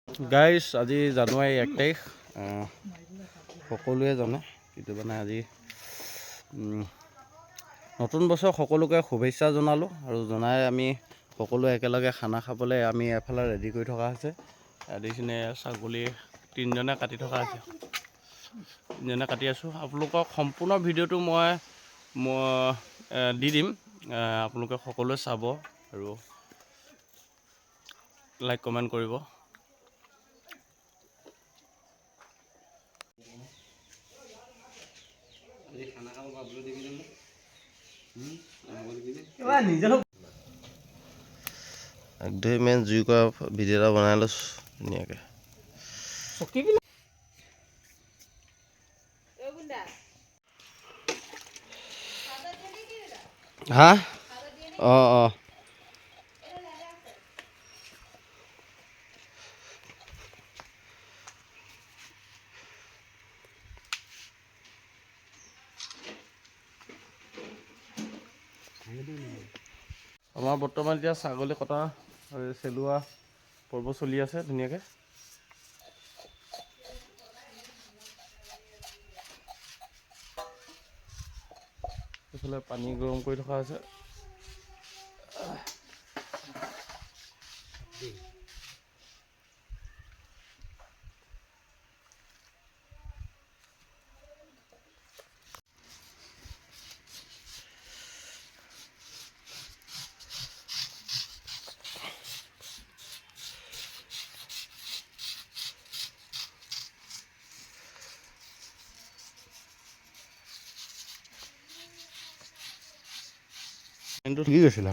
Guys আজি জানুৱাৰী 1 তাৰিখ সকলোৱে জানে কিন্তু মানে আজি নতুন বছৰ সকলোকে শুভেচ্ছা জনালোঁ আৰু জনাই আমি সকলোৱে একেলগে খানা খাবলৈ আমি এফালে ৰেডি কৰি থকা হৈছে। দেখিছেনে ছাগলী তিনিজনে কাটি থকা হৈছে, তিনিজনে কাটি আছোঁ। আপোনালোকক সম্পূৰ্ণ ভিডিঅ'টো মই দি দিম, আপোনালোকে সকলোৱে চাব আৰু লাইক কমেণ্ট কৰিব। একদম মেইন জুই কৰা ভিডিঅ' এটা বনাই লৈছোঁ ধুনীয়াকৈ। হা অঁ অঁ আমাৰ বৰ্তমান এতিয়া ছাগলী কটা আৰু চেলোৱা পৰ্ব চলি আছে ধুনীয়াকৈ। এইফালে পানী গৰম কৰি থকা হৈছে। কিন্তু ঠিকেই গৈছিলে।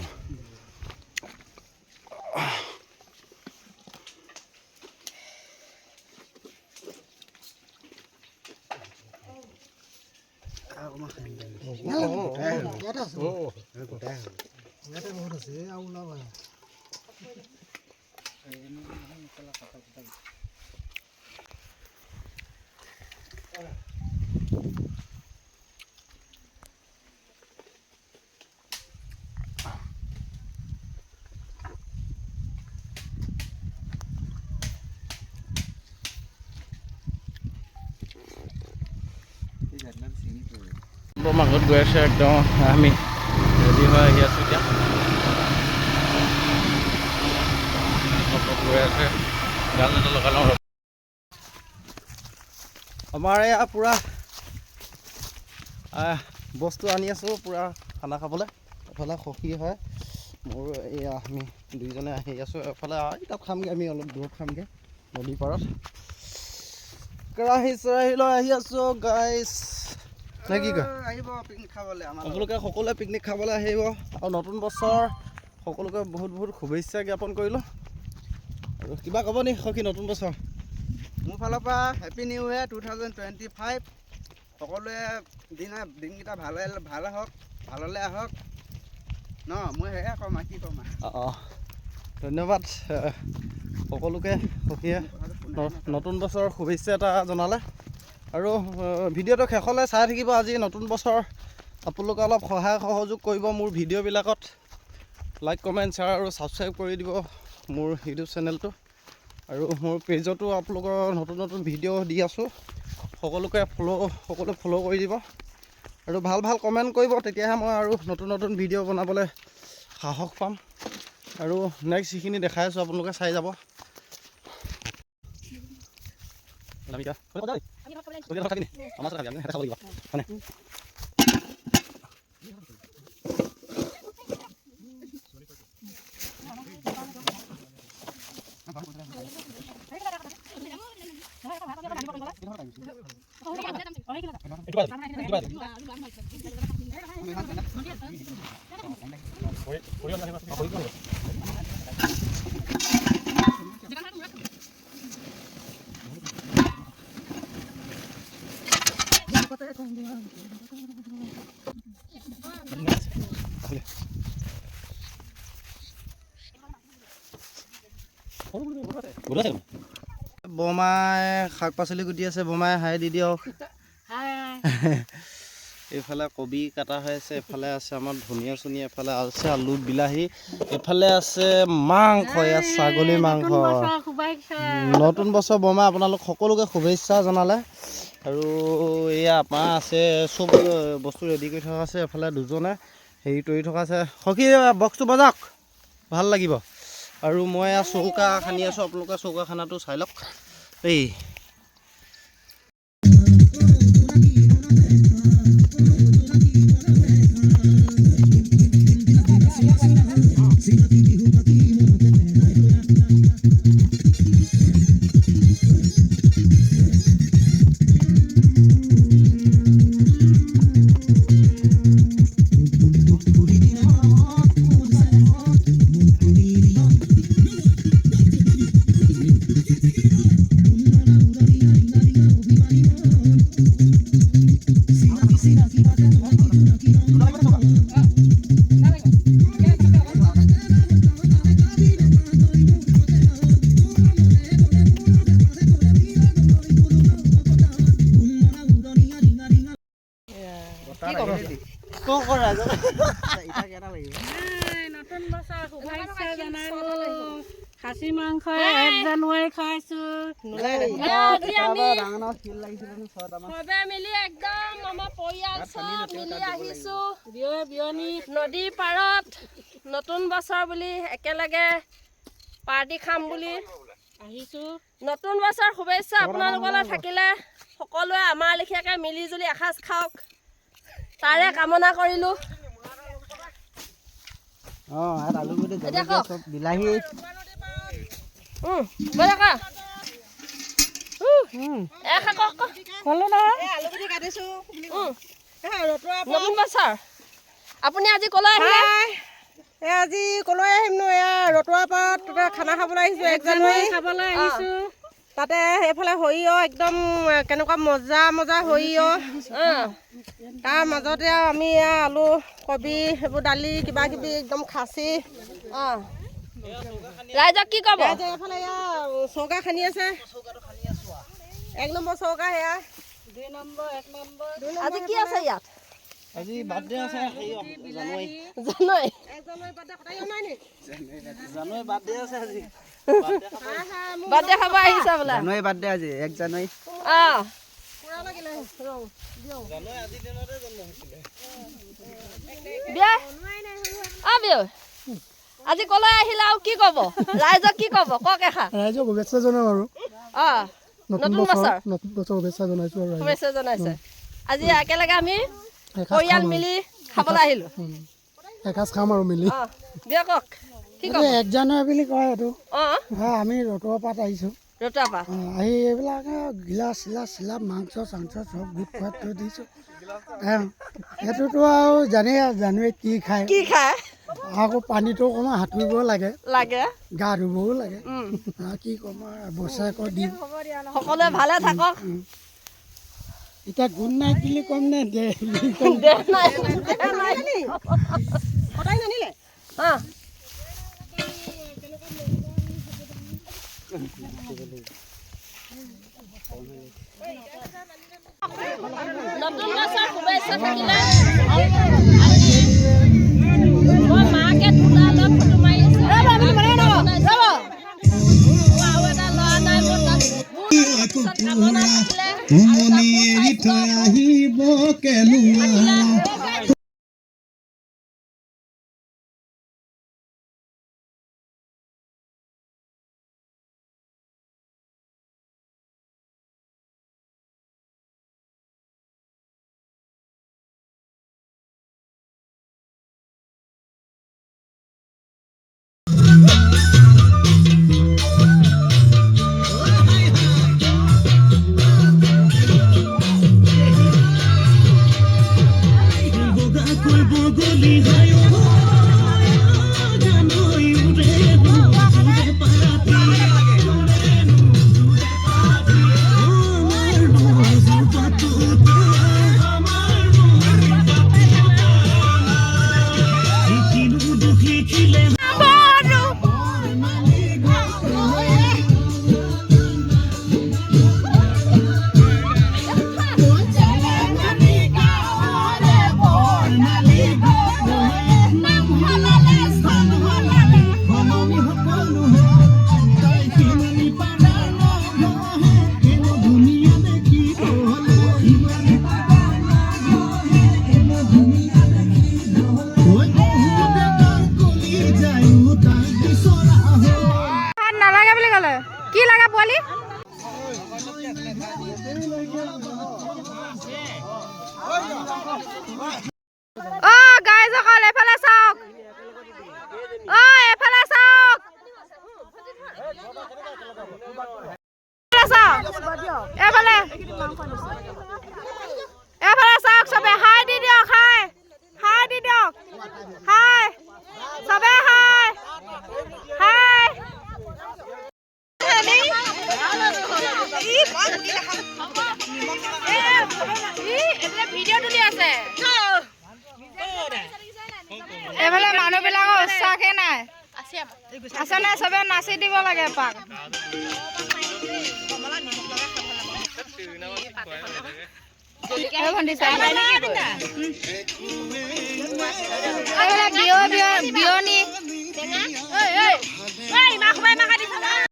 মাজত গৈ আছে একদম আমি ৰেডি হৈ আহি আছোঁ এতিয়া। গৈ আছে গান এটা লগাই লওঁ। আমাৰ এয়া পূৰা বস্তু আনি আছোঁ পূৰা খানা খাবলৈ। এফালে সখী হয় মোৰ, এয়া আমি দুইজনে আহি আছোঁ। এফালে তাত খামগৈ, আমি অলপ দূৰত খামগৈ নদীৰ পাৰত। কেৰাহী চেৰাহী লৈ আহি আছোঁ গাইজ, নে কি কয়? আহিব পিকনিক খাবলৈ, আপোনালোকে সকলোৱে পিকনিক খাবলৈ আহিব আৰু নতুন বছৰ সকলোকে বহুত বহুত শুভেচ্ছা জ্ঞাপন কৰিলোঁ। আৰু কিবা ক'ব নি সখী নতুন বছৰ? মোৰ ফালৰ পৰা হেপী নিউ ইয়েৰ 2025। সকলোৱে দিনকেইটা ভালে হওক, ভাললৈ আহক ন। মই সেয়া ক'ম আৰু কি ক'ম আৰু। অঁ ধন্যবাদ সকলোকে সখীয়ে নতুন বছৰৰ শুভেচ্ছা এটা জনালে। আৰু ভিডিঅ'টো শেষলৈ চাই থাকিব। আজি নতুন বছৰ আপোনালোকে অলপ সহায় সহযোগ কৰিব মোৰ ভিডিঅ'বিলাকত। লাইক কমেণ্ট শ্বেয়াৰ আৰু ছাবস্ক্ৰাইব কৰি দিব মোৰ ইউটিউব চেনেলটো। আৰু মোৰ পেজতো আপোনালোকৰ নতুন নতুন ভিডিঅ' দি আছোঁ, সকলোকে ফ'ল' কৰি দিব আৰু ভাল ভাল কমেণ্ট কৰিব। তেতিয়াহে মই আৰু নতুন নতুন ভিডিঅ' বনাবলৈ সাহস পাম। আৰু নেক্সট যিখিনি দেখাই আছোঁ আপোনালোকে চাই যাব। বৰমাই শাক পাচলি কুটি আছে, বৰমাই হাই দি দিয়ক। এইফালে কবি কাটা হৈ আছে, এফালে আছে আমাৰ ধনিয়া চনিয়া, এফালে আছে আলু বিলাহী, এফালে আছে মাংস, এয়া ছাগলী মাংস। নতুন বছৰ বৰমা আপোনালোক সকলোকে শুভেচ্ছা জনালে। আৰু এয়া আমাৰ আছে চব বস্তু ৰেডি কৰি থকা আছে, এফালে দুজনে হেৰি কৰি থকা আছে। সখী বক্সটো বজাওক, ভাল লাগিব। আৰু মই চৌকা খান্দি আছোঁ, আপোনালোকে চৌকা খানাটো চাই লওক দেই। খাচী মাংস 1 জানুৱাৰী খাইছো। চবে মিলি একদম আমাৰ পৰিয়াল চব মিলি আহিছো বিয়নী নদীৰ পাৰত নতুন বছৰ বুলি একেলগে পাৰ্টি খাম বুলি আহিছো। নতুন বছৰ শুভেচ্ছা আপোনালোকলৈ থাকিলে সকলোৱে আমাৰ লেখীয়াকে মিলি জুলি এসাঁজ খাওক তাৰে কামনা কৰিলো। আলুগুটি জলকীয়া চব বিলাহী আপুনি আজি কলৈ আহিলে? আজি কলৈ আহিম নো, এয়া ৰতুৱা পাৰত খানা খাবলৈ আহিছো। 1 জানুৱাৰী খাবলৈ আহিছো। তাতে এইফালে সৰিয়হ একদম কেনেকুৱা মজা মজা সৰিয়হ, তাৰ মাজতে আমি আলু কবি সেইবোৰ দালি কিবা কিবি একদম খাচী। ৰাইজক কি ক'ব? এইফালে এয়া চৌকা খান্দি আছে, 1 নম্বৰ চৌকা, সেয়া 2 নম্বৰ 1 নম্বৰ। আজি কি আছে ইয়াত? আজি বাৰ্থডে আছে, জানুৱাৰী 1 জানুৱাৰী বাৰ্থডে কটাই নাই নি? জানুৱাৰী বাৰ্থডে আছে আজি। বাৰ্থডে খাব আহিছা বোলে? জানুৱাৰী বাৰ্থডে আজি 1 জানুৱাৰী। আজি কলৈ আহিলে আৰু কি ক'ব? ৰাইজক কি ক'ব কওক এষাৰ। ৰাইজক শুভেচ্ছা জনাওঁ আৰু নতুন বছৰ শুভেচ্ছা জনাইছোঁ আৰু শুভেচ্ছা জনাইছে। আজি একেলগে আমি পৰিয়াল মিলি খাবলৈ আহিলো, এসাঁজ খাম আৰু মিলি। দিয়ক কওক কি ক'ব? 1 জানুৱাৰী বুলি কয় এইটো। আমি ৰতুৱা পাত আহিছোঁ, ৰতুৱা পাত আহি এইবিলাক গিলাচ চিলাচ মাংস চাংস চব গোট খোৱাত থৈ দিছোঁ। সেইটোতো আৰু জানেই জানুৱাৰীত কি খায় আকৌ পানীটো অকণমান সাঁতুৰিব লাগে, গা ধুবও লাগে। কি ক'ম আৰু বছৰেকৰ দিন সকলোৱে ভালে থাকক। এতিয়া গুড নাইট বুলি ক'ম নে নতুন বছৰ শুভেচ্ছা থাকিলে মই মাকে দুটা অলপ ফটো মাৰি আছো। আৰু এটা ল'ৰা নাই মোৰ তাত কামনা থাকিলে কি লাগে পোৱালি? অ' গাইজসকল এফালে চাওক, অ' এফালে চাওক, এফালে এফালে চাওক চবে, হাই দি দিয়ক, হাই দি দিয়ক, হাই চবে, হাই হাই। ভিডিঅ' তুলি আছে, এইফালে মানুহবিলাকৰ উৎসাহে নাই, আছে নাই? চবে নাচি দিব লাগে পাক। বিয়নি